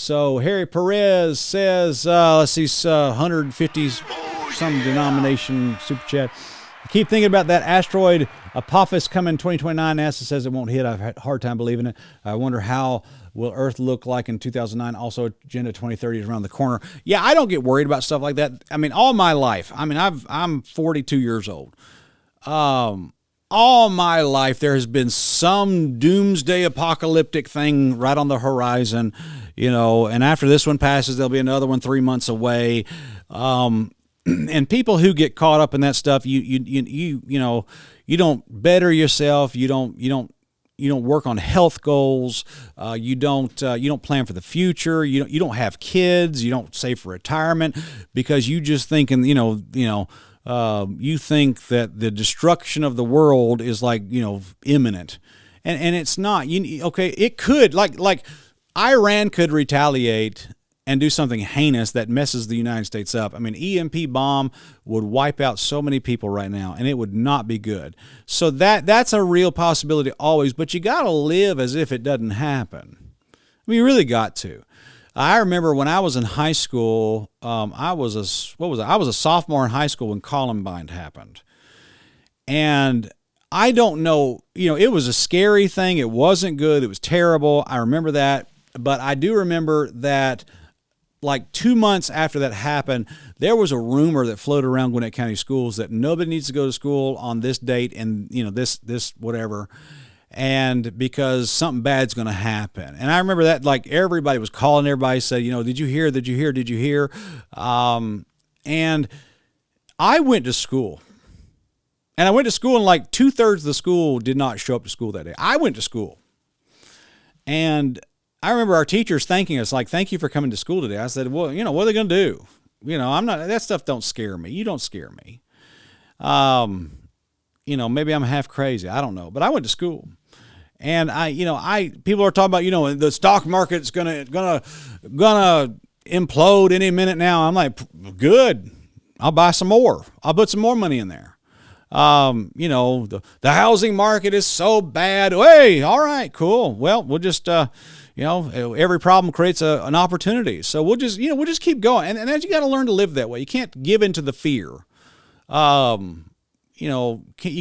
So Harry Perez says, let's see, 150 some denomination super chat. I keep thinking about that asteroid Apophis coming 2029. NASA says it won't hit. I've had a hard time believing it. I wonder how will Earth look like in 2009. Also, Agenda 2030 is around the corner. Yeah, I don't get worried about stuff like that. I mean, all my life. I mean, I'm 42 years old. All my life, there has been some doomsday apocalyptic thing right on the horizon, and after this one passes, there'll be another one 3 months away. And people who get caught up in that stuff, you don't better yourself. You don't work on health goals. You don't plan for the future. You don't have kids. You don't save for retirement because you just thinking, you think that the destruction of the world is like, imminent, and it's not. It could like Iran could retaliate and do something heinous that messes the United States up. I mean, EMP bomb would wipe out so many people right now, and it would not be good. So that's a real possibility always, but you got to live as if it doesn't happen. I mean, you really got to. I remember when I was in high school, I was a sophomore in high school when Columbine happened. And I don't know, it was a scary thing. It wasn't good. It was terrible. I remember that. But I do remember that like 2 months after that happened, there was a rumor that floated around Gwinnett County schools that nobody needs to go to school on this date and, this whatever, and because something bad's going to happen. And I remember that, like, everybody was calling, everybody said, did you hear, did you hear, did you hear? And I went to school. And I went to school, and like 2/3 of the school did not show up to school that day. I went to school. And I remember our teachers thanking us, like, thank you for coming to school today. I said, well, what are they going to do? That stuff don't scare me. You don't scare me. Maybe I'm half crazy. I don't know. But I went to school. And people are talking about, the stock market's gonna implode any minute now. I'm like, good. I'll buy some more. I'll put some more money in there. The housing market is so bad. Hey, all right, cool. Well, we'll just, every problem creates an opportunity. So we'll just keep going. And you got to learn to live that way. You can't give into the fear. You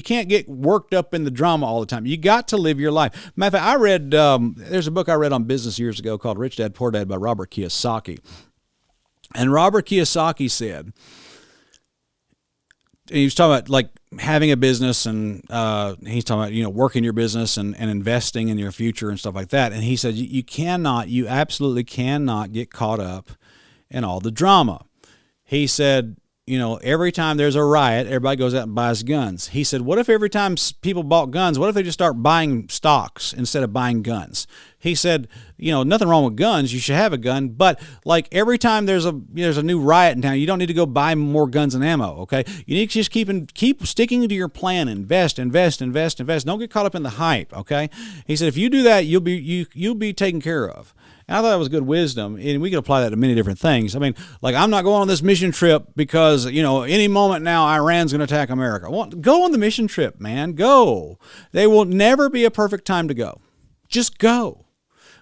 can't get worked up in the drama all the time. You got to live your life. Matter of fact, I read, there's a book I read on business years ago called Rich Dad, Poor Dad by Robert Kiyosaki. And Robert Kiyosaki said, he was talking about like having a business, and he's talking about, working your business and investing in your future and stuff like that. And he said, you absolutely cannot get caught up in all the drama. He said, every time there's a riot, everybody goes out and buys guns. He said, what if every time people bought guns, what if they just start buying stocks instead of buying guns? He said, nothing wrong with guns. You should have a gun. But like every time there's a new riot in town, you don't need to go buy more guns and ammo, okay? You need to just keep sticking to your plan. Invest. Don't get caught up in the hype, okay? He said, if you do that, you'll be taken care of. And I thought that was good wisdom, and we could apply that to many different things. I mean, like, I'm not going on this mission trip because, any moment now Iran's going to attack America. Well, go on the mission trip, man. Go. There will never be a perfect time to go. Just go.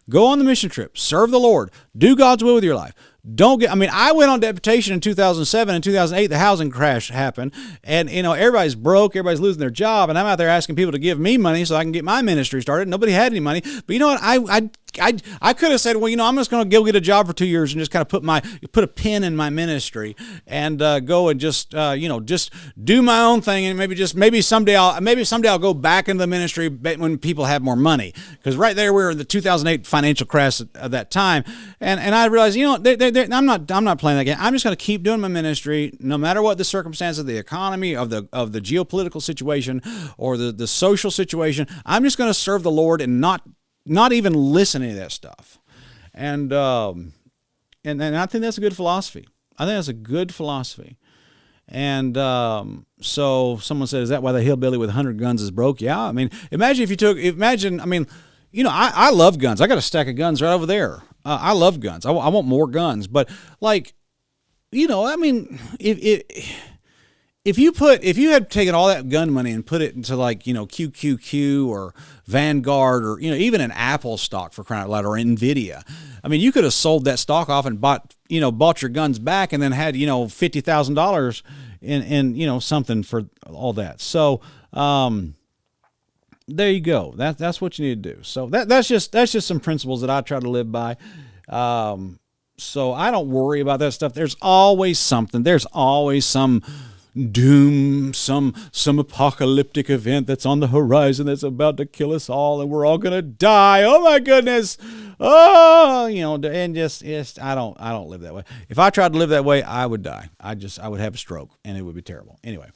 Go on the mission trip. Serve the Lord. Do God's will with your life. I went on deputation in 2007 and 2008. The housing crash happened, and everybody's broke, everybody's losing their job, and I'm out there asking people to give me money so I can get my ministry started. Nobody had any money, but you know what? I could have said, well, I'm just going to go get a job for 2 years and just kind of put a pin in my ministry and go and just do my own thing, and maybe someday I'll go back into the ministry when people have more money, because right there we were in the 2008 financial crash at that time, and I realized I'm not playing that game. I'm just going to keep doing my ministry no matter what the circumstances of the economy, of the geopolitical situation, or the social situation. I'm just going to serve the Lord and not even listen to any of that stuff. And I think that's a good philosophy. And so someone said, is that why the hillbilly with 100 guns is broke? Yeah. I mean, I love guns. I got a stack of guns right over there. I love guns. I want more guns. But like, if if you had taken all that gun money and put it into like, QQQ or Vanguard or, even an Apple stock, for crying out loud, or Nvidia, I mean, you could have sold that stock off and bought your guns back and then had, $50,000 in something for all that. So, there you go. That's what you need to do. So that's just some principles that I try to live by. So I don't worry about that stuff. There's always something. There's always some doom, some apocalyptic event that's on the horizon that's about to kill us all, and we're all gonna die. Oh my goodness! Oh, and just I don't live that way. If I tried to live that way, I would die. I would have a stroke, and it would be terrible. Anyway.